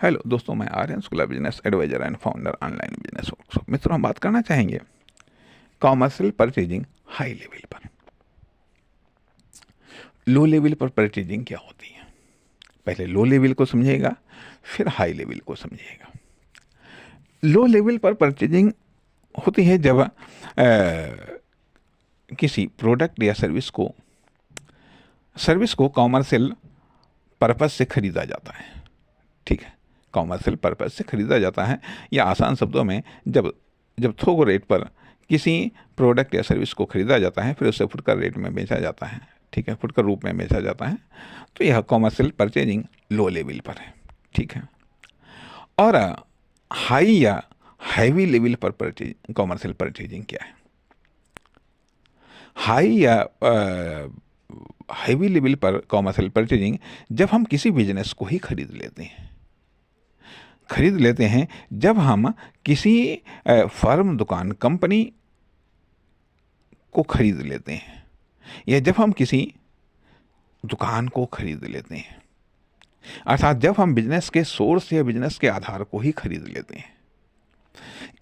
Hello दोस्तों, मैं Aryan Shukla, business advisor and founder online business workshop. मित्रों, हम बात करना चाहेंगे कॉमर्शियल परचेजिंग हाई लेवल पर। लो लेवल पर परचेजिंग क्या होती है, पहले लो लेवल को समझिएगा, फिर हाई लेवल को समझिएगा। लो लेवल पर परचेजिंग होती है जब किसी प्रोडक्ट या सर्विस को कॉमर्शियल पर्पज से खरीदा जाता है। ठीक है, कॉमर्शियल पर्पज से खरीदा जाता है, या आसान शब्दों में जब जब थोक रेट पर किसी प्रोडक्ट या सर्विस को खरीदा जाता है, फिर उसे फुटकर रेट में बेचा जाता है। ठीक है, फुटकर रूप में बेचा जाता है, तो यह कॉमर्शियल परचेजिंग लो लेवल पर है। ठीक है, और हाई या हैवी लेवल पर कॉमर्शियल परचेजिंग क्या है? हाई या हैवी लेवल पर कॉमर्शियल परचेजिंग जब हम किसी बिजनेस को ही खरीद लेते हैं जब हम किसी फर्म, दुकान, कंपनी को खरीद लेते हैं, या जब हम किसी दुकान को खरीद लेते हैं, अर्थात जब हम बिजनेस के सोर्स या बिजनेस के आधार को ही खरीद लेते हैं,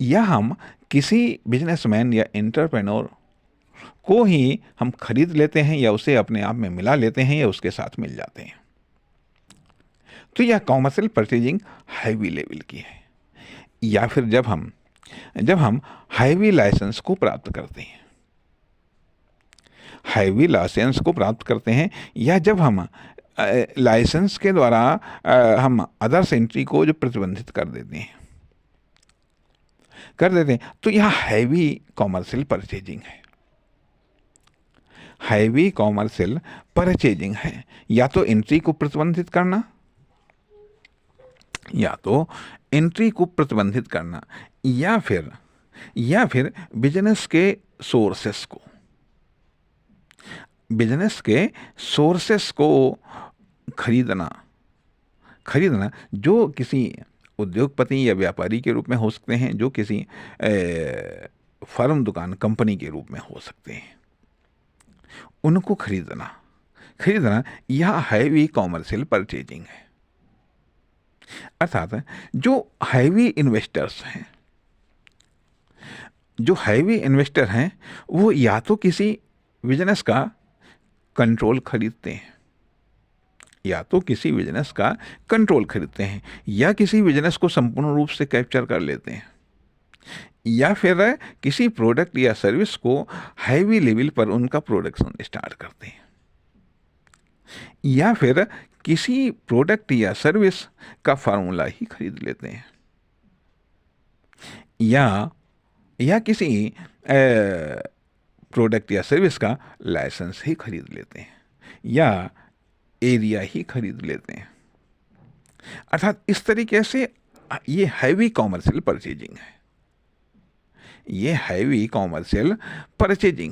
या हम किसी बिजनेसमैन या एंटरप्रेन्योर को ही हम खरीद लेते हैं, या उसे अपने आप में मिला लेते हैं, या उसके साथ मिल जाते हैं, तो यह कॉमर्शियल परचेजिंग हैवी लेवल की है। या फिर जब हम हैवी लाइसेंस को प्राप्त करते हैं, या जब हम लाइसेंस के द्वारा हम अदर्स एंट्री को जो प्रतिबंधित कर देते हैं, तो यह हैवी कॉमर्शियल परचेजिंग है। हैवी कॉमर्शियल परचेजिंग है या तो एंट्री को प्रतिबंधित करना, या फिर बिजनेस के सोर्सेस को खरीदना, जो किसी उद्योगपति या व्यापारी के रूप में हो सकते हैं, जो किसी फर्म, दुकान, कंपनी के रूप में हो सकते हैं, उनको खरीदना यह हैवी कॉमर्शियल परचेजिंग है। अर्थात जो हैवी इन्वेस्टर हैं वो या तो किसी बिजनेस का कंट्रोल खरीदते हैं, या किसी बिजनेस को संपूर्ण रूप से कैप्चर कर लेते हैं, या फिर किसी प्रोडक्ट या सर्विस को हैवी लेवल पर उनका प्रोडक्शन स्टार्ट करते हैं, या फिर किसी प्रोडक्ट या सर्विस का फार्मूला ही खरीद लेते हैं, या किसी प्रोडक्ट या सर्विस का लाइसेंस ही खरीद लेते हैं, या एरिया ही खरीद लेते हैं। अर्थात इस तरीके से ये हैवी कॉमर्शियल परचेजिंग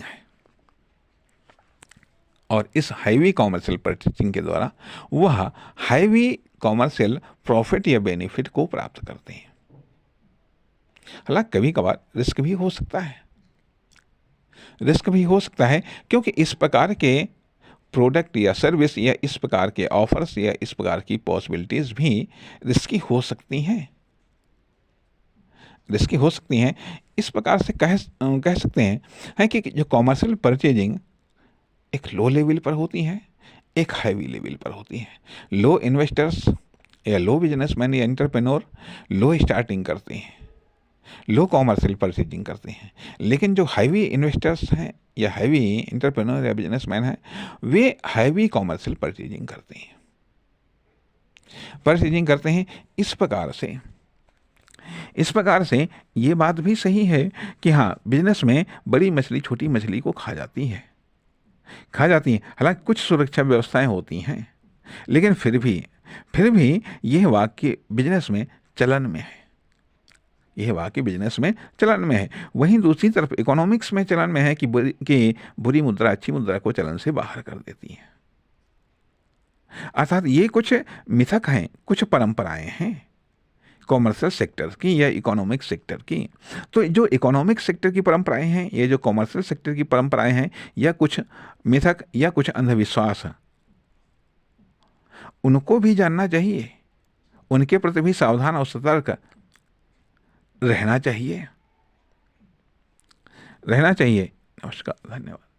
है। और इस हैवी कॉमर्शियल परचेजिंग के द्वारा वह हैवी कॉमर्शियल प्रॉफिट या बेनिफिट को प्राप्त करते हैं। हालांकि कभी कभार रिस्क भी हो सकता है, क्योंकि इस प्रकार के प्रोडक्ट या सर्विस, या इस प्रकार के ऑफर्स, या इस प्रकार की पॉसिबिलिटीज भी रिस्की हो सकती हैं। इस प्रकार से कह सकते हैं कि जो कॉमर्शियल परचेजिंग एक लो लेवल पर होती है, एक हाईवी लेवल पर होती है। लो इन्वेस्टर्स या लो बिजनेसमैन या एंटरप्रेन्योर लो स्टार्टिंग करते हैं, लो कॉमर्शियल परचेजिंग करते हैं, लेकिन जो हैवी इन्वेस्टर्स हैं या हैवी एंटरप्रेन्योर या बिजनेसमैन हैं, वे हैवी कॉमर्शियल परचेजिंग करते हैं। इस प्रकार से ये बात भी सही है कि हाँ, बिजनेस में बड़ी मछली छोटी मछली को खा जाती है। हालांकि कुछ सुरक्षा व्यवस्थाएं होती हैं, लेकिन फिर भी यह वाक्य बिजनेस में चलन में है। वहीं दूसरी तरफ इकोनॉमिक्स में चलन में है कि बुरी मुद्रा अच्छी मुद्रा को चलन से बाहर कर देती है। अर्थात ये कुछ मिथक हैं, कुछ परंपराएं हैं कॉमर्शियल सेक्टर की या इकोनॉमिक सेक्टर की। तो जो इकोनॉमिक सेक्टर की परंपराएं हैं, ये जो कॉमर्शियल सेक्टर की परंपराएं हैं, या कुछ मिथक या कुछ अंधविश्वास, उनको भी जानना चाहिए, उनके प्रति भी सावधान और सतर्क रहना चाहिए। नमस्कार, धन्यवाद।